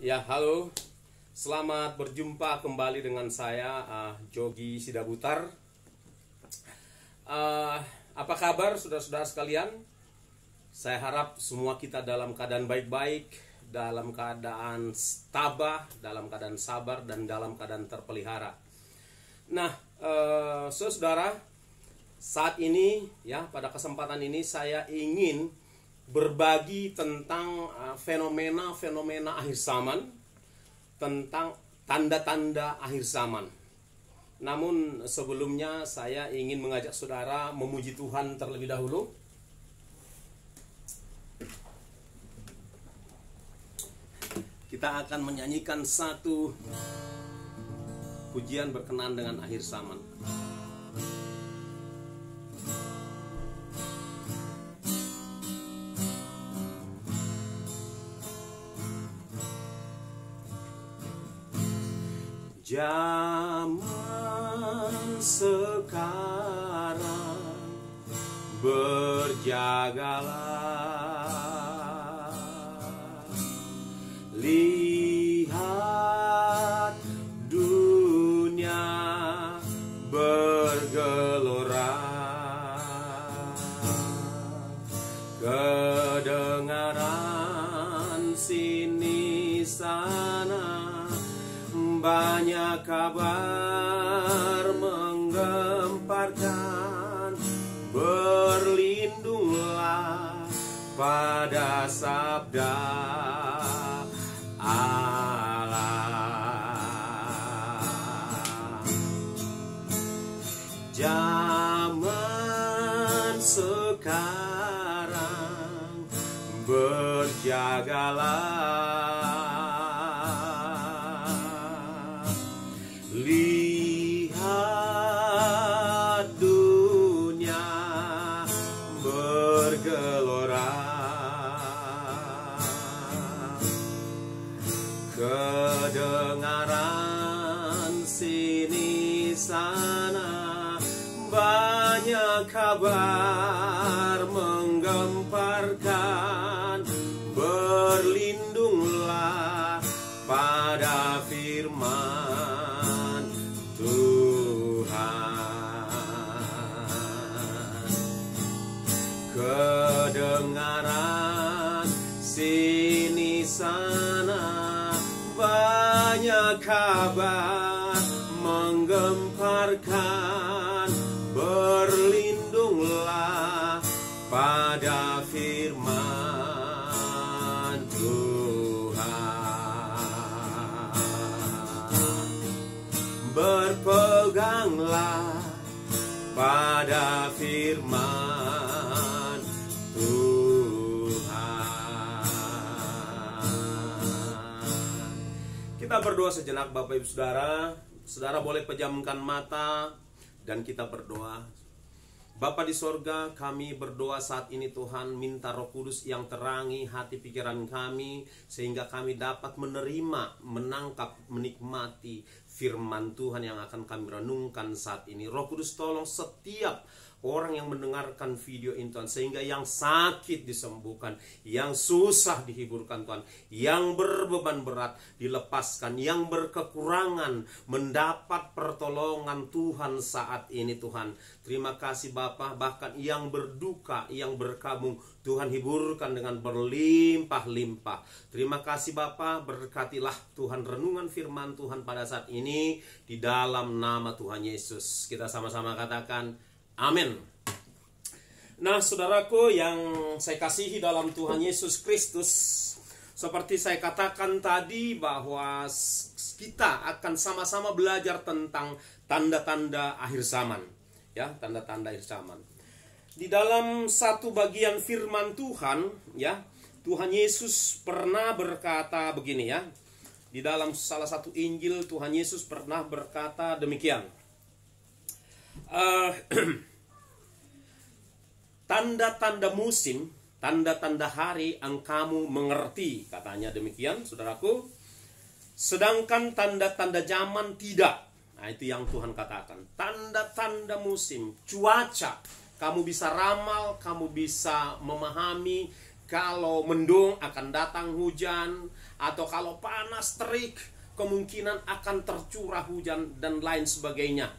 Ya, halo. Selamat berjumpa kembali dengan saya, Jogi Sidabutar. Apa kabar saudara-saudara sekalian? Saya harap semua kita dalam keadaan baik-baik, dalam keadaan tabah, dalam keadaan sabar, dan dalam keadaan terpelihara. Nah, saudara, saat ini, ya, pada kesempatan ini saya ingin berbagi tentang fenomena-fenomena akhir zaman, tentang tanda-tanda akhir zaman. Namun sebelumnya saya ingin mengajak saudara memuji Tuhan terlebih dahulu. Kita akan menyanyikan satu pujian berkenaan dengan akhir zaman. Zaman sekarang berjagalah, lihat dunia bergelora, kedengaran sini sana banyak kabar menggemparkan, berlindunglah pada sabda Allah. Zaman sekarang berjagalah, lihat dunia bergelora, kedengaran sini sana banyak kabar menggemparkan, berlindunglah pada firman Tuhan. Kedengaran sini sana banyak kabar menggemparkan, berlindunglah pada firman Tuhan. Berpeganglah pada firman Tuhan. Kita berdoa sejenak Bapak Ibu Saudara. Saudara boleh pejamkan mata dan kita berdoa. Bapa di sorga, kami berdoa saat ini Tuhan, minta Roh Kudus yang terangi hati pikiran kami, sehingga kami dapat menerima, menangkap, menikmati firman Tuhan yang akan kami renungkan saat ini. Roh Kudus tolong setiap orang yang mendengarkan video ini Tuhan, sehingga yang sakit disembuhkan, yang susah dihiburkan Tuhan, yang berbeban berat dilepaskan, yang berkekurangan mendapat pertolongan Tuhan saat ini Tuhan. Terima kasih Bapa, bahkan yang berduka, yang berkabung, Tuhan hiburkan dengan berlimpah-limpah. Terima kasih Bapa, berkatilah Tuhan renungan firman Tuhan pada saat ini, di dalam nama Tuhan Yesus. Kita sama-sama katakan amin. Nah, saudaraku yang saya kasihi dalam Tuhan Yesus Kristus, seperti saya katakan tadi bahwa kita akan sama-sama belajar tentang tanda-tanda akhir zaman, ya, tanda-tanda akhir zaman. Di dalam satu bagian firman Tuhan, ya, Tuhan Yesus pernah berkata begini, ya. Di dalam salah satu Injil Tuhan Yesus pernah berkata demikian. Tanda-tanda musim, tanda-tanda hari yang kamu mengerti, katanya demikian, saudaraku. Sedangkan tanda-tanda zaman tidak. Nah, itu yang Tuhan katakan. Tanda-tanda musim, cuaca, kamu bisa ramal, kamu bisa memahami. Kalau mendung akan datang hujan, atau kalau panas terik kemungkinan akan tercurah hujan dan lain sebagainya.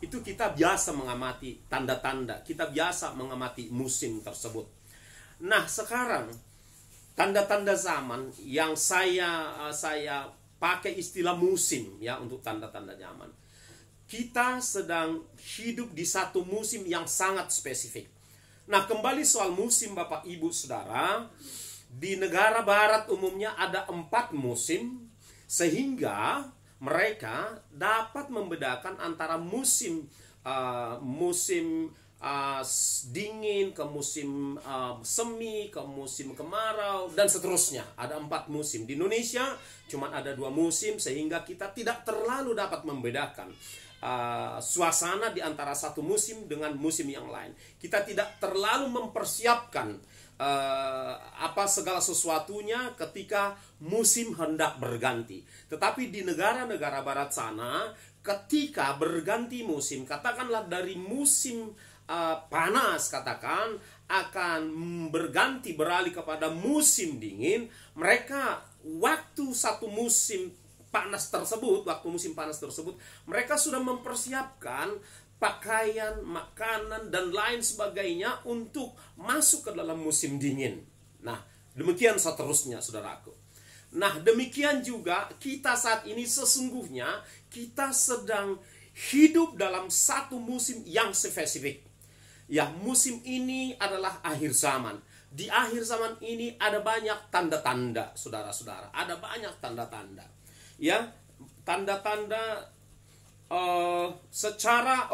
Itu kita biasa mengamati tanda-tanda, kita biasa mengamati musim tersebut. Nah, sekarang tanda-tanda zaman yang saya pakai istilah musim ya untuk tanda-tanda zaman. Kita sedang hidup di satu musim yang sangat spesifik. Nah, kembali soal musim Bapak Ibu Saudara, di negara barat umumnya ada 4 musim, sehingga mereka dapat membedakan antara musim dingin ke musim semi, ke musim kemarau, dan seterusnya. Ada 4 musim. Di Indonesia cuma ada 2 musim, sehingga kita tidak terlalu dapat membedakan suasana di antara satu musim dengan musim yang lain. Kita tidak terlalu mempersiapkan segala sesuatunya ketika musim hendak berganti. Tetapi di negara-negara barat sana, ketika berganti musim, katakanlah dari musim panas katakan akan berganti beralih kepada musim dingin, mereka waktu satu musim panas tersebut, mereka sudah mempersiapkan pakaian, makanan, dan lain sebagainya untuk masuk ke dalam musim dingin. Nah, demikian seterusnya, saudaraku. Nah, demikian juga kita saat ini sesungguhnya kita sedang hidup dalam satu musim yang spesifik. Ya, musim ini adalah akhir zaman. Di akhir zaman ini ada banyak tanda-tanda, saudara-saudara. Ada banyak tanda-tanda. Ya, tanda-tanda secara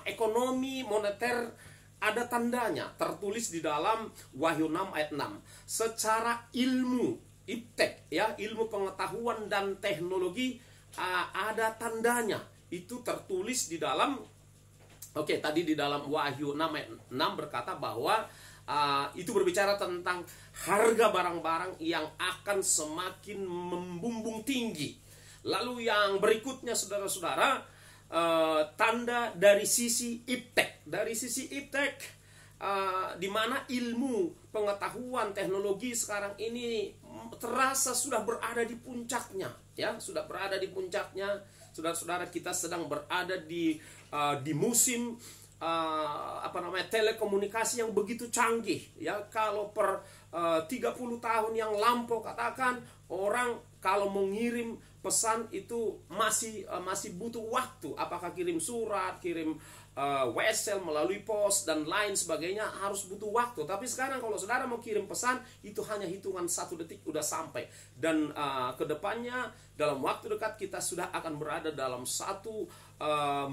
ekonomi moneter ada tandanya tertulis di dalam Wahyu 6 ayat 6. Secara ilmu iptek ya, ilmu pengetahuan dan teknologi ada tandanya. Itu tertulis di dalam tadi di dalam Wahyu 6 ayat 6 berkata bahwa itu berbicara tentang harga barang-barang yang akan semakin membumbung tinggi. Lalu yang berikutnya saudara-saudara, tanda dari sisi iptek. Dari sisi iptek, di mana ilmu pengetahuan teknologi sekarang ini terasa sudah berada di puncaknya, ya, sudah berada di puncaknya. Saudara-saudara, kita sedang berada di musim telekomunikasi yang begitu canggih, ya. Kalau per 30 tahun yang lampau katakan orang kalau mengirim pesan itu masih butuh waktu, apakah kirim surat, kirim WSL melalui pos dan lain sebagainya harus butuh waktu. Tapi sekarang kalau saudara mau kirim pesan itu hanya hitungan 1 detik udah sampai. Dan kedepannya dalam waktu dekat kita sudah akan berada dalam satu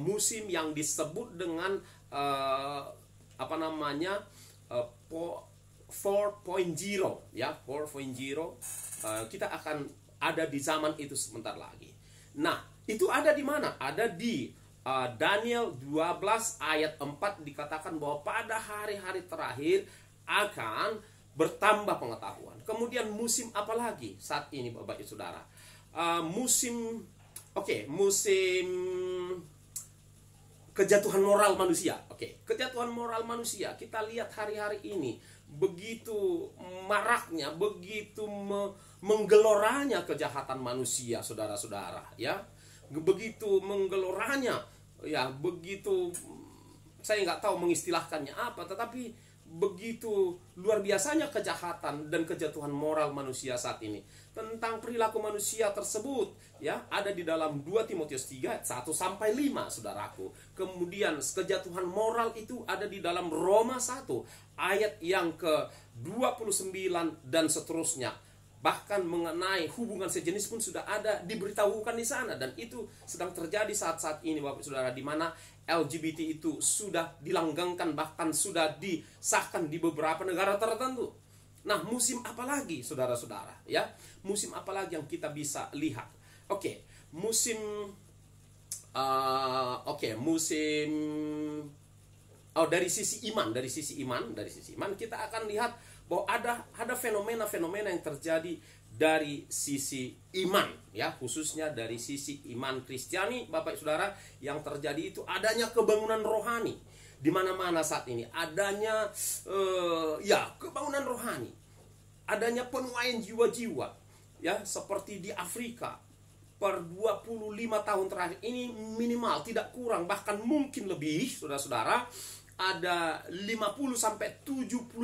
musim yang disebut dengan 4.0 ya, 4.0. Kita akan ada di zaman itu sebentar lagi. Nah, itu ada di mana? Ada di Daniel 12 ayat 4 dikatakan bahwa pada hari-hari terakhir akan bertambah pengetahuan. Kemudian musim apa lagi saat ini Bapak Ibu Saudara? Musim kejatuhan moral manusia. Kejatuhan moral manusia. Kita lihat hari-hari ini begitu maraknya, begitu menggeloranya kejahatan manusia, saudara-saudara, ya. Begitu menggeloranya, ya, begitu, saya nggak tahu mengistilahkannya apa, tetapi begitu luar biasanya kejahatan dan kejatuhan moral manusia saat ini. Tentang perilaku manusia tersebut, ya, ada di dalam 2 Timotius 3 1-5, saudaraku. Kemudian kejatuhan moral itu ada di dalam Roma 1 ayat yang ke-29 dan seterusnya. Bahkan mengenai hubungan sejenis pun sudah ada diberitahukan di sana, dan itu sedang terjadi saat-saat ini Bapak Saudara, di mana LGBT itu sudah dilanggengkan, bahkan sudah disahkan di beberapa negara tertentu. Nah, musim apa lagi saudara-saudara, ya? Musim apa lagi yang kita bisa lihat? Musim dari sisi iman kita akan lihat bahwa ada fenomena-fenomena yang terjadi dari sisi iman, ya, khususnya dari sisi iman Kristiani Bapak Saudara. Yang terjadi itu adanya kebangunan rohani di mana-mana saat ini, adanya kebangunan rohani, adanya penuaian jiwa-jiwa, ya seperti di Afrika per 25 tahun terakhir ini minimal tidak kurang bahkan mungkin lebih saudara-saudara ada 50 sampai 75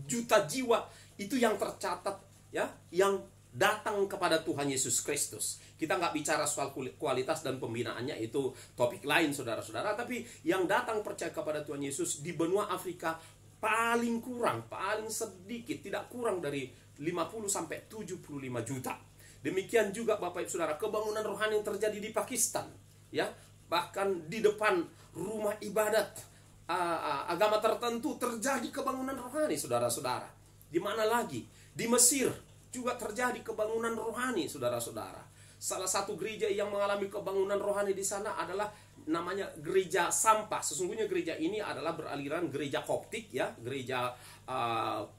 juta jiwa itu yang tercatat ya yang datang kepada Tuhan Yesus Kristus. Kita nggak bicara soal kualitas dan pembinaannya, itu topik lain saudara-saudara, tapi yang datang percaya kepada Tuhan Yesus di benua Afrika paling kurang, paling sedikit, tidak kurang dari 50 sampai 75 juta. Demikian juga Bapak Ibu Saudara, kebangunan rohani yang terjadi di Pakistan, ya, bahkan di depan rumah ibadat agama tertentu terjadi kebangunan rohani, saudara-saudara. Di mana lagi? Di Mesir juga terjadi kebangunan rohani, saudara-saudara. Salah satu gereja yang mengalami kebangunan rohani di sana adalah namanya gereja Sampah. Sesungguhnya gereja ini adalah beraliran gereja Koptik, ya, gereja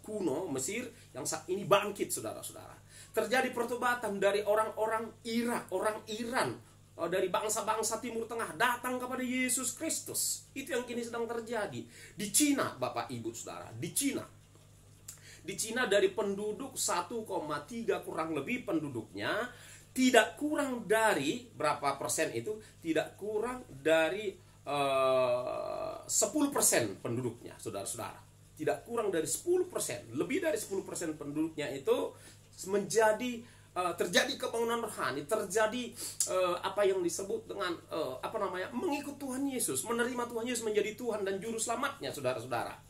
kuno Mesir yang saat ini bangkit, saudara-saudara. Terjadi pertobatan dari orang-orang Irak, orang Iran, dari bangsa-bangsa Timur Tengah datang kepada Yesus Kristus. Itu yang kini sedang terjadi di Cina, Bapak Ibu Saudara. Di Cina dari penduduk 1,3 kurang lebih penduduknya, tidak kurang dari berapa persen itu? Tidak kurang dari 10% penduduknya, saudara-saudara. Tidak kurang dari 10%, lebih dari 10% penduduknya itu menjadi terjadi kebangunan rohani, terjadi apa yang disebut dengan mengikut Tuhan Yesus, menerima Tuhan Yesus menjadi Tuhan dan juru selamatnya, saudara-saudara.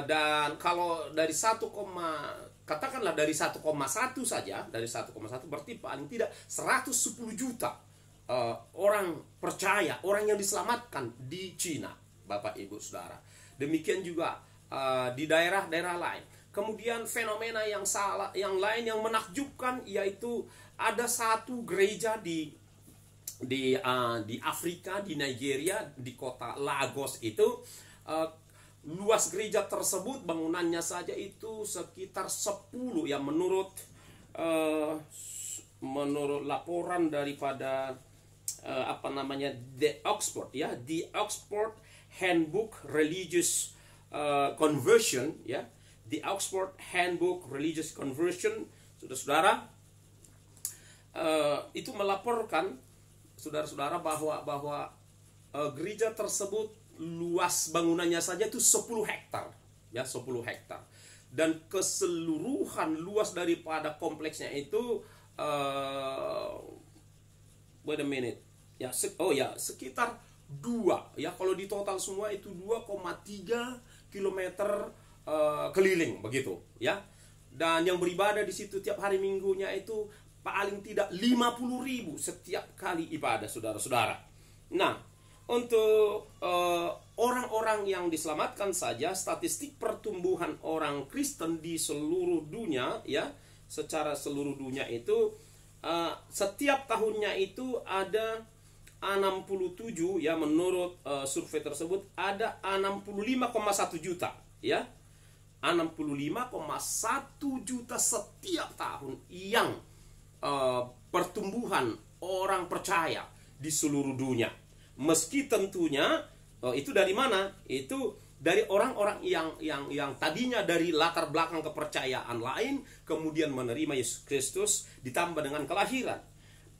Dan kalau dari katakanlah dari 1,1 saja, dari 1,1 berarti paling tidak 110 juta orang percaya, orang yang diselamatkan di Cina, Bapak Ibu Saudara. Demikian juga di daerah-daerah lain. Kemudian fenomena yang lain yang menakjubkan, yaitu ada satu gereja di Afrika, di Nigeria, di kota Lagos itu. Luas gereja tersebut bangunannya saja itu sekitar 10 ya, menurut laporan daripada The Oxford Handbook Religious Conversion, ya, The Oxford Handbook Religious Conversion, saudara-saudara, itu melaporkan, saudara-saudara, bahwa gereja tersebut luas bangunannya saja itu 10 hektar, ya, 10 hektar. Dan keseluruhan luas daripada kompleksnya itu sekitar 2, ya, kalau di total semua itu 2,3 kilometer keliling begitu, ya. Dan yang beribadah di situ tiap hari minggunya itu paling tidak 50.000 setiap kali ibadah, saudara-saudara. Nah, untuk orang-orang yang diselamatkan saja, statistik pertumbuhan orang Kristen di seluruh dunia, ya, secara seluruh dunia itu setiap tahunnya itu ada 67, ya, menurut survei tersebut ada 65,1 juta, ya. 65,1 juta setiap tahun yang pertumbuhan orang percaya di seluruh dunia. Meski tentunya itu dari mana? Itu dari orang-orang yang tadinya dari latar belakang kepercayaan lain, kemudian menerima Yesus Kristus ditambah dengan kelahiran.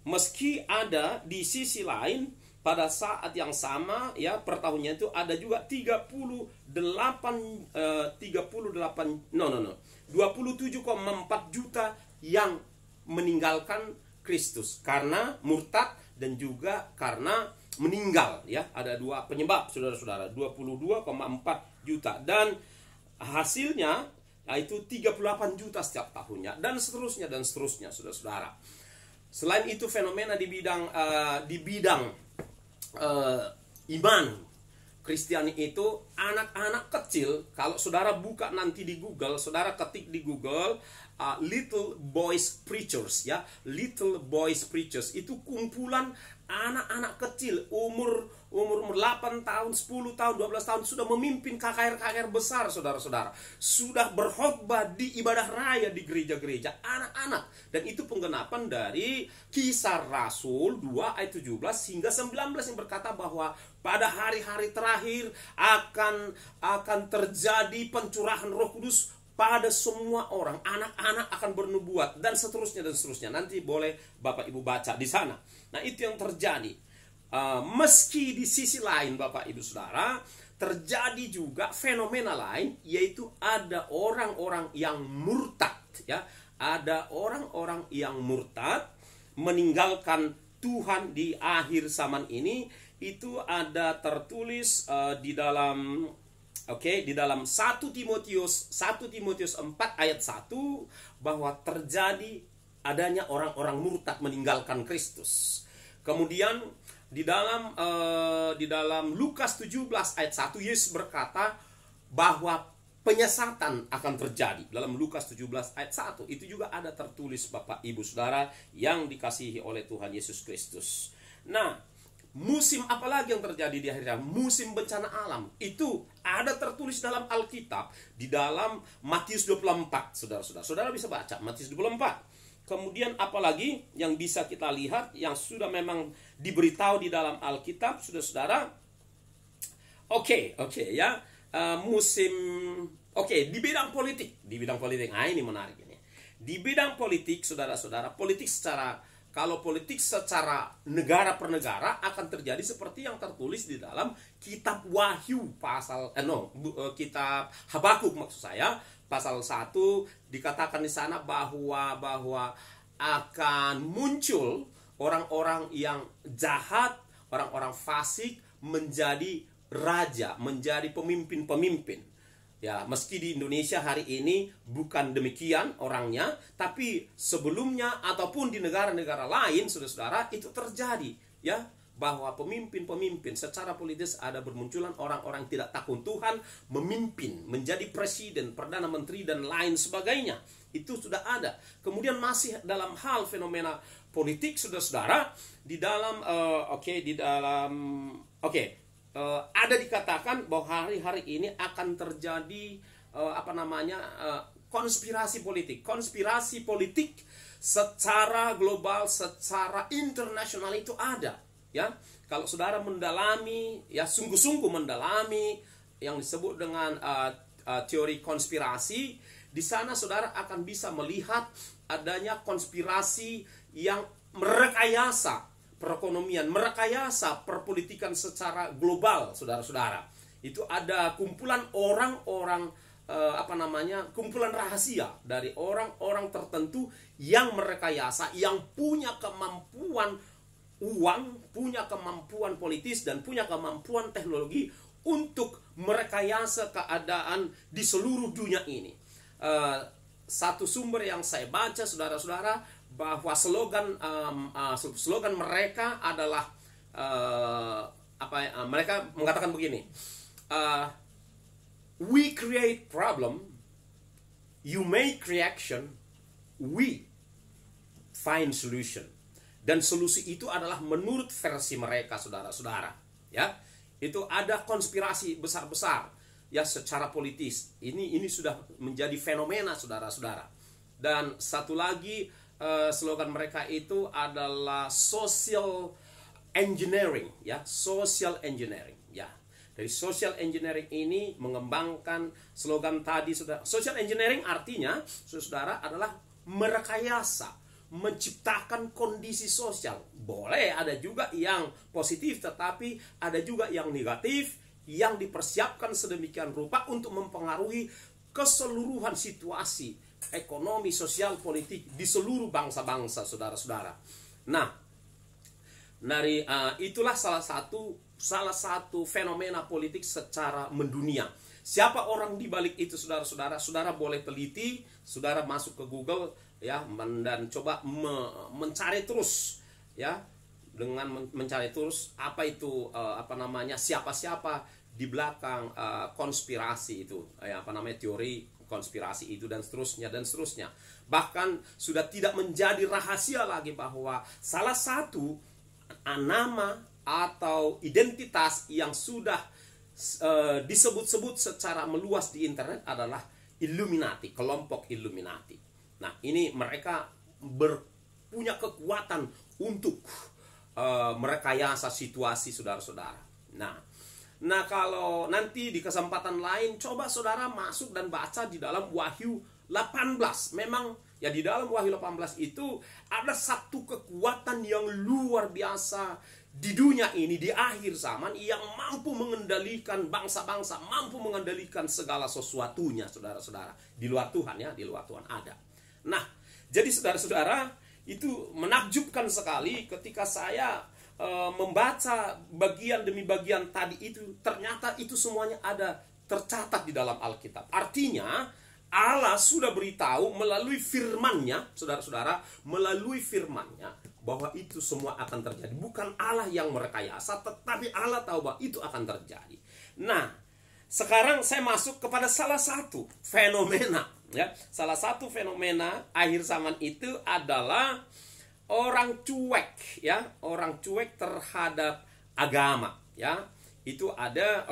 Meski ada di sisi lain pada saat yang sama, ya, per tahunnya itu ada juga 27,4 juta yang meninggalkan Kristus karena murtad dan juga karena meninggal, ya. Ada 2 penyebab, saudara-saudara, 22,4 juta, dan hasilnya yaitu 38 juta setiap tahunnya, dan seterusnya, saudara-saudara. Selain itu fenomena di bidang iman Kristiani itu, anak-anak kecil, kalau saudara buka nanti di Google, saudara ketik di Google Little Boys Preachers, ya, Little Boys Preachers, itu kumpulan anak-anak kecil umur 8 tahun, 10 tahun, 12 tahun sudah memimpin KKR besar, saudara-saudara. Sudah berkhotbah di ibadah raya di gereja-gereja, anak-anak. Dan itu penggenapan dari Kisah Rasul 2 ayat 17 hingga 19 yang berkata bahwa pada hari-hari terakhir akan terjadi pencurahan Roh Kudus pada semua orang, anak-anak akan bernubuat dan seterusnya dan seterusnya. Nanti boleh Bapak Ibu baca di sana. Nah, itu yang terjadi. Meski di sisi lain Bapak Ibu Saudara, terjadi juga fenomena lain, yaitu ada orang-orang yang murtad, ya. Ada orang-orang yang murtad meninggalkan Tuhan di akhir zaman ini. Itu ada tertulis di dalam di dalam 1 Timotius 4 ayat 1 bahwa terjadi adanya orang-orang murtad meninggalkan Kristus. Kemudian di dalam Lukas 17 ayat 1 Yesus berkata bahwa penyesatan akan terjadi. Dalam Lukas 17 ayat 1 itu juga ada tertulis Bapak Ibu Saudara yang dikasihi oleh Tuhan Yesus Kristus. Nah, musim apa lagi yang terjadi di akhirnya? Musim bencana alam. Itu ada tertulis dalam Alkitab di dalam Matius 24, saudara-saudara. Saudara bisa baca Matius 24. Kemudian apalagi yang bisa kita lihat yang sudah memang diberitahu di dalam Alkitab, saudara-saudara. Oke, ya. Di bidang politik. Nah, ini menarik ini. Di bidang politik, saudara-saudara, kalau politik secara negara per negara akan terjadi seperti yang tertulis di dalam kitab Wahyu kitab Habakuk maksud saya, pasal 1 dikatakan di sana bahwa akan muncul orang-orang yang jahat, orang-orang fasik menjadi raja, menjadi pemimpin-pemimpin. Ya, meski di Indonesia hari ini bukan demikian orangnya, tapi sebelumnya ataupun di negara-negara lain, saudara-saudara, itu terjadi, ya, bahwa pemimpin-pemimpin secara politis ada bermunculan orang-orang tidak takut Tuhan memimpin, menjadi presiden, perdana menteri dan lain sebagainya. Itu sudah ada. Kemudian masih dalam hal fenomena politik, saudara-saudara, ada dikatakan bahwa hari-hari ini akan terjadi konspirasi politik secara global, secara internasional itu ada, ya. Kalau saudara mendalami, ya, sungguh-sungguh mendalami yang disebut dengan teori konspirasi, di sana saudara akan bisa melihat adanya konspirasi yang merekayasa perekonomian, merekayasa perpolitikan secara global, saudara-saudara. Itu ada kumpulan orang-orang kumpulan rahasia dari orang-orang tertentu yang merekayasa, yang punya kemampuan uang, punya kemampuan politis dan punya kemampuan teknologi untuk merekayasa keadaan di seluruh dunia ini. Satu sumber yang saya baca, saudara-saudara, bahwa slogan mereka adalah mereka mengatakan begini, we create problem, you make reaction, we find solution. Dan solusi itu adalah menurut versi mereka, saudara-saudara, ya. Itu ada konspirasi besar-besar, ya, secara politis. Ini sudah menjadi fenomena, saudara-saudara. Dan satu lagi slogan mereka itu adalah social engineering, ya, social engineering, ya. Dari social engineering ini mengembangkan slogan tadi, saudara. Social engineering artinya, saudara, adalah merekayasa, menciptakan kondisi sosial. Boleh ada juga yang positif, tetapi ada juga yang negatif, yang dipersiapkan sedemikian rupa untuk mempengaruhi keseluruhan situasi ekonomi, sosial, politik di seluruh bangsa-bangsa, saudara-saudara. Nah, dari itulah salah satu fenomena politik secara mendunia. Siapa orang di balik itu, saudara-saudara? Saudara boleh teliti, saudara masuk ke Google, ya, dan coba mencari terus, ya, dengan mencari terus apa itu siapa-siapa di belakang konspirasi itu, teori konspirasi itu dan seterusnya. Bahkan sudah tidak menjadi rahasia lagi bahwa salah satu nama atau identitas yang sudah disebut-sebut secara meluas di internet adalah Illuminati, kelompok Illuminati. Nah, ini mereka punya kekuatan untuk merekayasa situasi, saudara-saudara. Nah, Nah, kalau nanti di kesempatan lain, coba saudara masuk dan baca di dalam Wahyu 18. Memang ya di dalam Wahyu 18 itu ada satu kekuatan yang luar biasa di dunia ini, di akhir zaman, yang mampu mengendalikan bangsa-bangsa, mampu mengendalikan segala sesuatunya, saudara-saudara. Di luar Tuhan ya, di luar Tuhan ada. Nah, jadi saudara-saudara, itu menakjubkan sekali ketika saya membaca bagian demi bagian tadi itu. Ternyata itu semuanya ada tercatat di dalam Alkitab. Artinya Allah sudah beritahu melalui firman-Nya, saudara-saudara, melalui firman-Nya bahwa itu semua akan terjadi. Bukan Allah yang merekayasa, tetapi Allah tahu bahwa itu akan terjadi. Nah, sekarang saya masuk kepada salah satu fenomena, ya. Salah satu fenomena akhir zaman itu adalah orang cuek, ya, orang cuek terhadap agama, ya. Itu ada,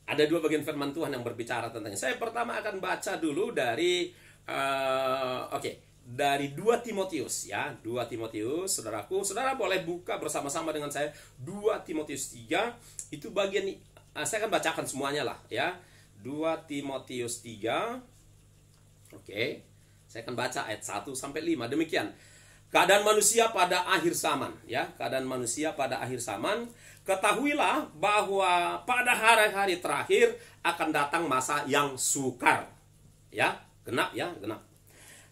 ada dua bagian firman Tuhan yang berbicara tentangnya. Saya pertama akan baca dulu dari, dari 2 Timotius, ya, 2 Timotius, saudaraku. Saudara boleh buka bersama-sama dengan saya 2 Timotius 3. Itu bagian, saya akan bacakan semuanya lah, ya. 2 Timotius 3. Saya akan baca ayat 1 sampai 5. Demikian. Keadaan manusia pada akhir zaman, ya. Keadaan manusia pada akhir zaman. Ketahuilah bahwa pada hari-hari terakhir akan datang masa yang sukar. Ya, genap ya, genap.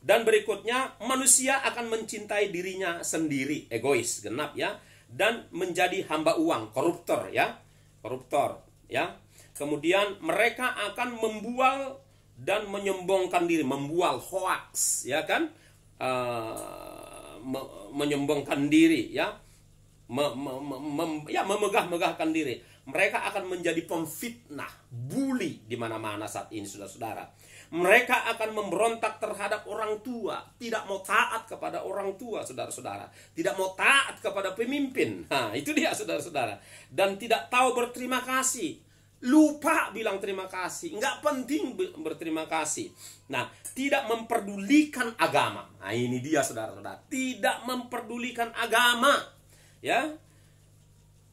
Dan berikutnya, manusia akan mencintai dirinya sendiri, egois, genap ya. Dan menjadi hamba uang, koruptor ya. Koruptor ya. Kemudian mereka akan membual dan menyombongkan diri, membual, hoax, ya kan, menyombongkan diri, ya, memegah-megahkan diri. Mereka akan menjadi pemfitnah, bully di mana-mana saat ini, saudara-saudara. Mereka akan memberontak terhadap orang tua, tidak mau taat kepada orang tua, saudara-saudara, tidak mau taat kepada pemimpin. Nah, itu dia, saudara-saudara, dan tidak tahu berterima kasih. Lupa bilang terima kasih, nggak penting berterima kasih. Nah, tidak memperdulikan agama. Nah, ini dia, saudara-saudara, tidak memperdulikan agama, ya.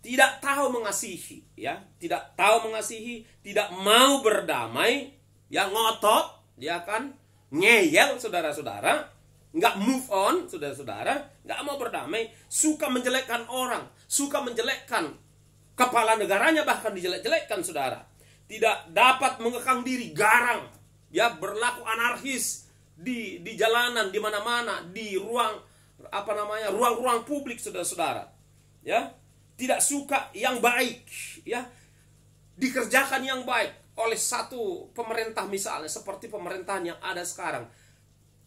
Tidak tahu mengasihi, ya. Tidak tahu mengasihi, tidak mau berdamai, ya, ngotot, dia kan ngeyel, saudara-saudara, nggak move on, saudara-saudara, nggak mau berdamai, suka menjelekkan orang, suka menjelekkan kepala negaranya, bahkan dijelek-jelekkan, saudara. Tidak dapat mengekang diri, garang, ya, berlaku anarkis di jalanan, di mana-mana, di ruang ruang-ruang publik, saudara-saudara. Ya, tidak suka yang baik, ya, dikerjakan yang baik oleh satu pemerintah misalnya seperti pemerintahan yang ada sekarang.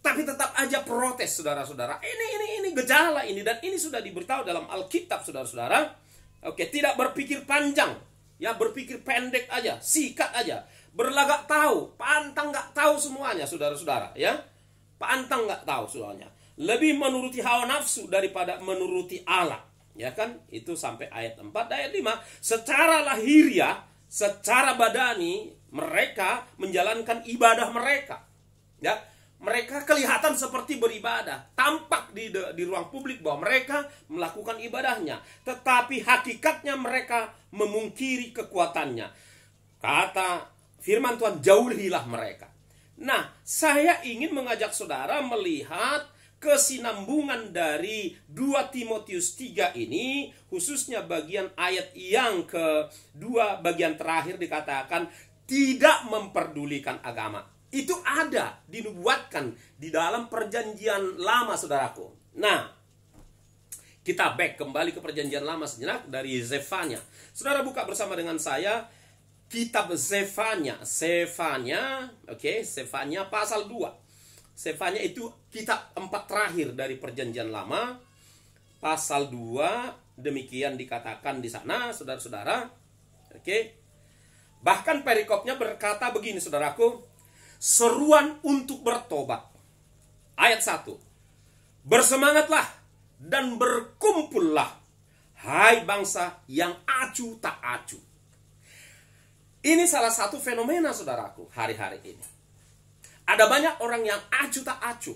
Tapi tetap aja protes, saudara-saudara. Ini gejala ini, dan ini sudah diberitahu dalam Alkitab, saudara-saudara. Tidak berpikir panjang, ya, berpikir pendek aja, sikat aja, berlagak tahu, pantang nggak tahu semuanya, saudara-saudara, ya, pantang nggak tahu semuanya, lebih menuruti hawa nafsu daripada menuruti Allah, ya kan, itu sampai ayat 4, ayat 5, secara lahiriah, secara badani, mereka menjalankan ibadah mereka, ya. Mereka kelihatan seperti beribadah, tampak di ruang publik bahwa mereka melakukan ibadahnya, tetapi hakikatnya mereka memungkiri kekuatannya. Kata firman Tuhan, jauhilah mereka. Nah, saya ingin mengajak saudara melihat kesinambungan dari 2 Timotius 3 ini, khususnya bagian ayat yang kedua, bagian terakhir dikatakan tidak memperdulikan agama. Itu ada, dinubuatkan di dalam perjanjian lama, saudaraku. Nah, kita back kembali ke perjanjian lama sejenak dari Zefanya. Saudara buka bersama dengan saya kitab Zefanya. Zefanya pasal 2. Zefanya itu kitab 4 terakhir dari perjanjian lama. Pasal 2, demikian dikatakan di sana, saudara-saudara. Bahkan perikopnya berkata begini, saudaraku. Seruan untuk bertobat. Ayat 1. Bersemangatlah dan berkumpullah, hai bangsa yang acuh tak acuh. Ini salah satu fenomena, saudaraku, hari-hari ini. Ada banyak orang yang acuh tak acuh.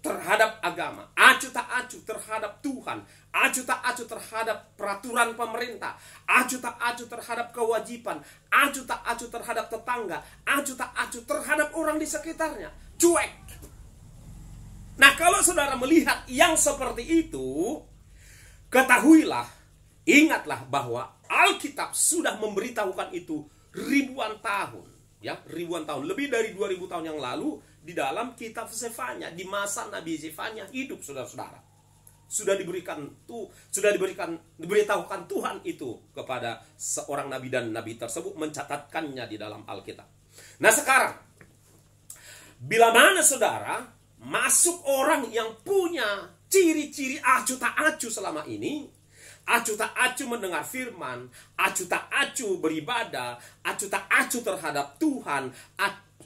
terhadap agama, acuh tak acuh terhadap Tuhan, acuh tak acuh terhadap peraturan pemerintah, acuh tak acuh terhadap kewajiban, acuh tak acuh terhadap tetangga, acuh tak acuh terhadap orang di sekitarnya. Cuek. Nah, kalau saudara melihat yang seperti itu, ketahuilah, ingatlah bahwa Alkitab sudah memberitahukan itu ribuan tahun, ya, ribuan tahun, lebih dari 2000 tahun yang lalu. Di dalam kitab Zefanya, di masa Nabi Zefanya hidup, saudara-saudara, sudah diberitahukan Tuhan itu kepada seorang nabi, dan nabi tersebut mencatatkannya di dalam Alkitab. Nah, sekarang bila mana saudara masuk orang yang punya ciri-ciri acuh tak acuh selama ini, acuh tak acuh mendengar firman, acuh tak acuh beribadah, acuh tak acuh terhadap Tuhan,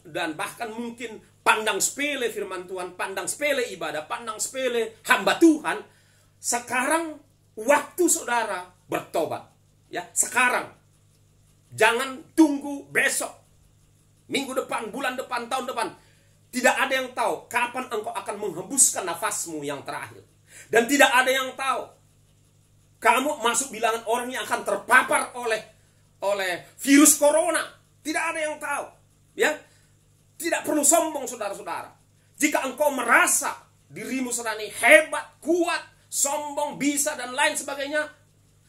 dan bahkan mungkin pandang sepele firman Tuhan, pandang sepele ibadah, pandang sepele hamba Tuhan. Sekarang waktu saudara bertobat, ya, sekarang. Jangan tunggu besok, minggu depan, bulan depan, tahun depan. Tidak ada yang tahu kapan engkau akan menghembuskan nafasmu yang terakhir. Dan tidak ada yang tahu kamu masuk bilangan orang yang akan terpapar oleh virus corona. Tidak ada yang tahu, ya. Tidak perlu sombong, saudara-saudara. Jika engkau merasa dirimu sedang hebat, kuat, sombong, bisa, dan lain sebagainya,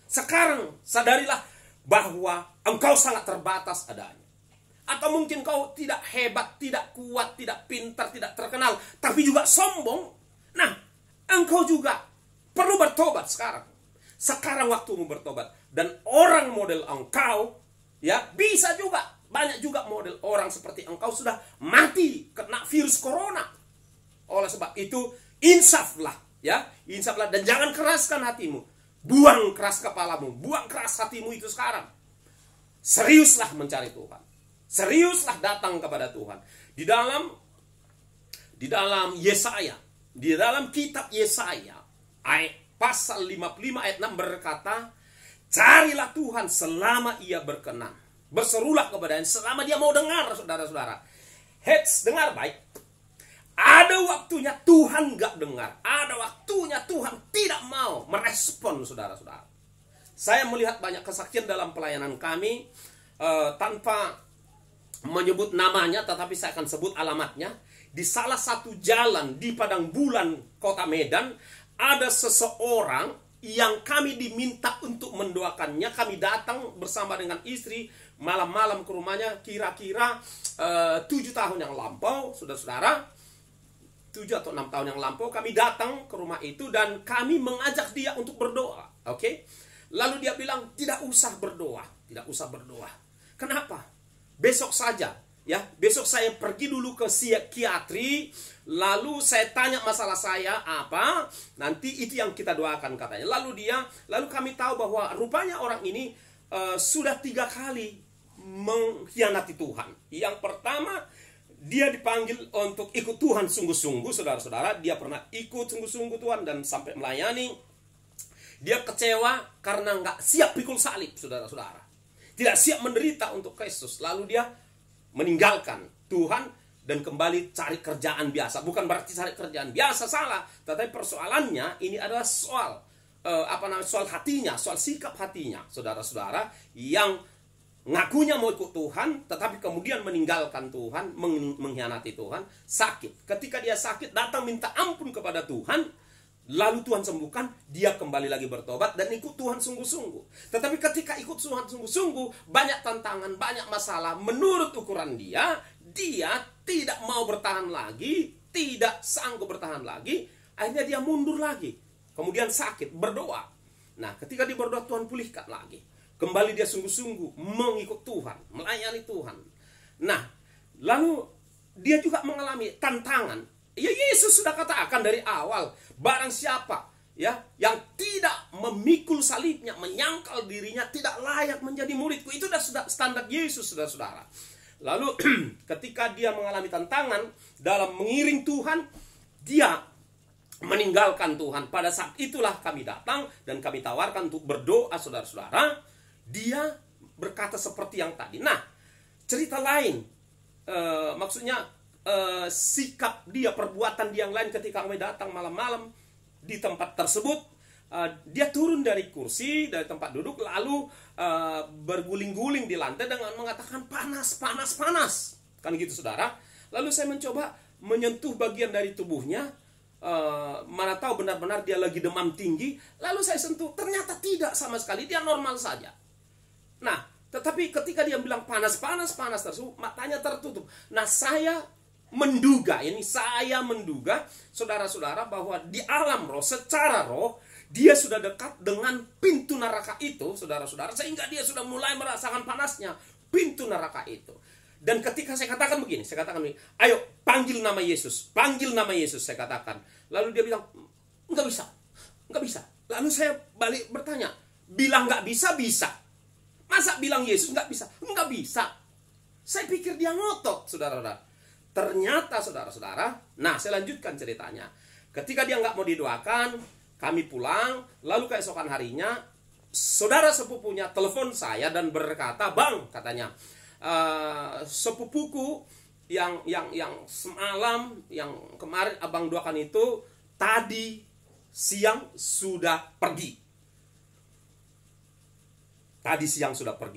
sekarang sadarilah bahwa engkau sangat terbatas adanya. Atau mungkin kau tidak hebat, tidak kuat, tidak pintar, tidak terkenal, tapi juga sombong. Nah, engkau juga perlu bertobat sekarang. Sekarang waktumu bertobat. Dan orang model engkau, ya, bisa juga. Banyak juga model orang seperti engkau sudah mati kena virus corona. Oleh sebab itu, insaflah, ya, insaflah, dan jangan keraskan hatimu. Buang keras kepalamu, buang keras hatimu itu sekarang. Seriuslah mencari Tuhan. Seriuslah datang kepada Tuhan. Di dalam Yesaya, di dalam kitab Yesaya, pasal 55 ayat 6 berkata, carilah Tuhan selama ia berkenan. Berserulah kepadanya selama dia mau dengar, saudara-saudara. Hets, dengar baik. Ada waktunya Tuhan gak dengar. Ada waktunya Tuhan tidak mau merespon, saudara-saudara. Saya melihat banyak kesaksian dalam pelayanan kami, tanpa menyebut namanya, tetapi saya akan sebut alamatnya. Di salah satu jalan di Padang Bulan, Kota Medan, ada seseorang yang kami diminta untuk mendoakannya. Kami datang bersama dengan istri malam-malam ke rumahnya, kira-kira 7 tahun yang lampau, saudara-saudara. 7 atau 6 tahun yang lampau kami datang ke rumah itu, dan kami mengajak dia untuk berdoa. Oke? Lalu dia bilang, tidak usah berdoa. Tidak usah berdoa. Kenapa? Besok saja, ya. Besok saya pergi dulu ke psikiatri, lalu saya tanya masalah saya apa, nanti itu yang kita doakan, katanya. Lalu kami tahu bahwa rupanya orang ini sudah 3 kali mengkhianati Tuhan. Yang pertama, dia dipanggil untuk ikut Tuhan sungguh-sungguh, saudara-saudara. Dia pernah ikut sungguh-sungguh Tuhan dan sampai melayani. Dia kecewa karena nggak siap pikul salib, saudara-saudara. Tidak siap menderita untuk Kristus. Lalu dia meninggalkan Tuhan dan kembali cari kerjaan biasa. Bukan berarti cari kerjaan biasa salah, tetapi persoalannya ini adalah soal soal hatinya, soal sikap hatinya, saudara-saudara, yang ngakunya mau ikut Tuhan, tetapi kemudian meninggalkan Tuhan, mengkhianati Tuhan, sakit. Ketika dia sakit, datang minta ampun kepada Tuhan, lalu Tuhan sembuhkan, dia kembali lagi bertobat dan ikut Tuhan sungguh-sungguh. Tetapi ketika ikut Tuhan sungguh-sungguh, banyak tantangan, banyak masalah. Menurut ukuran dia tidak mau bertahan lagi, tidak sanggup bertahan lagi, akhirnya dia mundur lagi. Kemudian sakit, berdoa. Nah, ketika dia berdoa, Tuhan pulihkan lagi. Kembali dia sungguh-sungguh mengikut Tuhan, melayani Tuhan. Nah, lalu dia juga mengalami tantangan. Ya, Yesus sudah katakan dari awal, barang siapa, ya, yang tidak memikul salibnya, menyangkal dirinya, tidak layak menjadi muridku. Itu sudah standar Yesus, saudara-saudara. Lalu ketika dia mengalami tantangan dalam mengiring Tuhan, dia meninggalkan Tuhan. Pada saat itulah kami datang dan kami tawarkan untuk berdoa, saudara-saudara. Dia berkata seperti yang tadi. Nah, cerita lain, maksudnya sikap dia, perbuatan dia yang lain ketika kami datang malam-malam di tempat tersebut. Dia turun dari kursi, dari tempat duduk, lalu berguling-guling di lantai dengan mengatakan panas, panas, panas. Kan gitu saudara. Lalu saya mencoba menyentuh bagian dari tubuhnya, mana tahu benar-benar dia lagi demam tinggi. Lalu saya sentuh, ternyata tidak sama sekali, dia normal saja. Nah, tetapi ketika dia bilang panas, panas, panas tersebut, matanya tertutup. Nah, saya menduga, saudara-saudara, bahwa di alam roh, secara roh, dia sudah dekat dengan pintu neraka itu, saudara-saudara, sehingga dia sudah mulai merasakan panasnya pintu neraka itu. Dan ketika saya katakan begini, ayo panggil nama Yesus, saya katakan. Lalu dia bilang, nggak bisa. Lalu saya balik bertanya, bilang nggak bisa, bisa. Masa bilang Yesus nggak bisa? Nggak bisa. Saya pikir dia ngotot, saudara-saudara. Ternyata, saudara-saudara, nah saya lanjutkan ceritanya. Ketika dia nggak mau didoakan, kami pulang, lalu keesokan harinya, saudara sepupunya telepon saya dan berkata, "Bang," katanya, sepupuku yang semalam, yang kemarin abang doakan itu, tadi siang sudah pergi.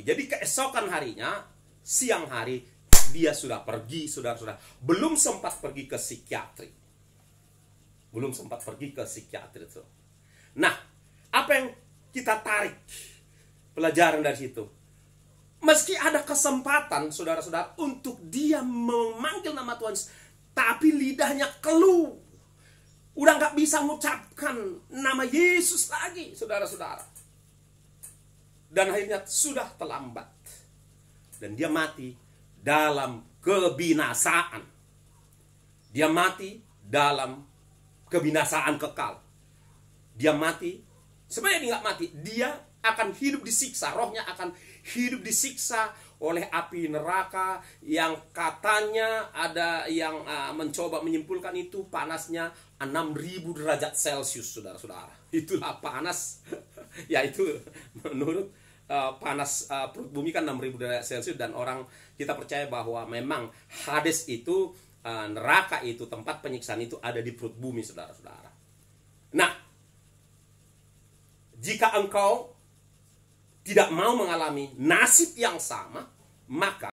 Jadi keesokan harinya, siang hari, dia sudah pergi, saudara-saudara. Belum sempat pergi ke psikiatri. Itu. Nah, apa yang kita tarik pelajaran dari situ? Meski ada kesempatan, saudara-saudara, untuk dia memanggil nama Tuhan, tapi lidahnya keluh. Udah nggak bisa mengucapkan nama Yesus lagi, saudara-saudara. Dan akhirnya sudah terlambat. Dan dia mati dalam kebinasaan. Dia mati dalam kebinasaan kekal. Dia mati, sebenarnya dia nggak mati, dia akan hidup disiksa, rohnya akan hidup disiksa oleh api neraka yang katanya ada yang mencoba menyimpulkan itu panasnya 6.000 derajat Celcius, saudara-saudara. Itulah panas, yaitu menurut panas perut bumi kan 6.000 derajat Celcius, dan orang kita percaya bahwa memang Hades itu, neraka itu, tempat penyiksaan itu ada di perut bumi, saudara-saudara. Nah, jika engkau tidak mau mengalami nasib yang sama, maka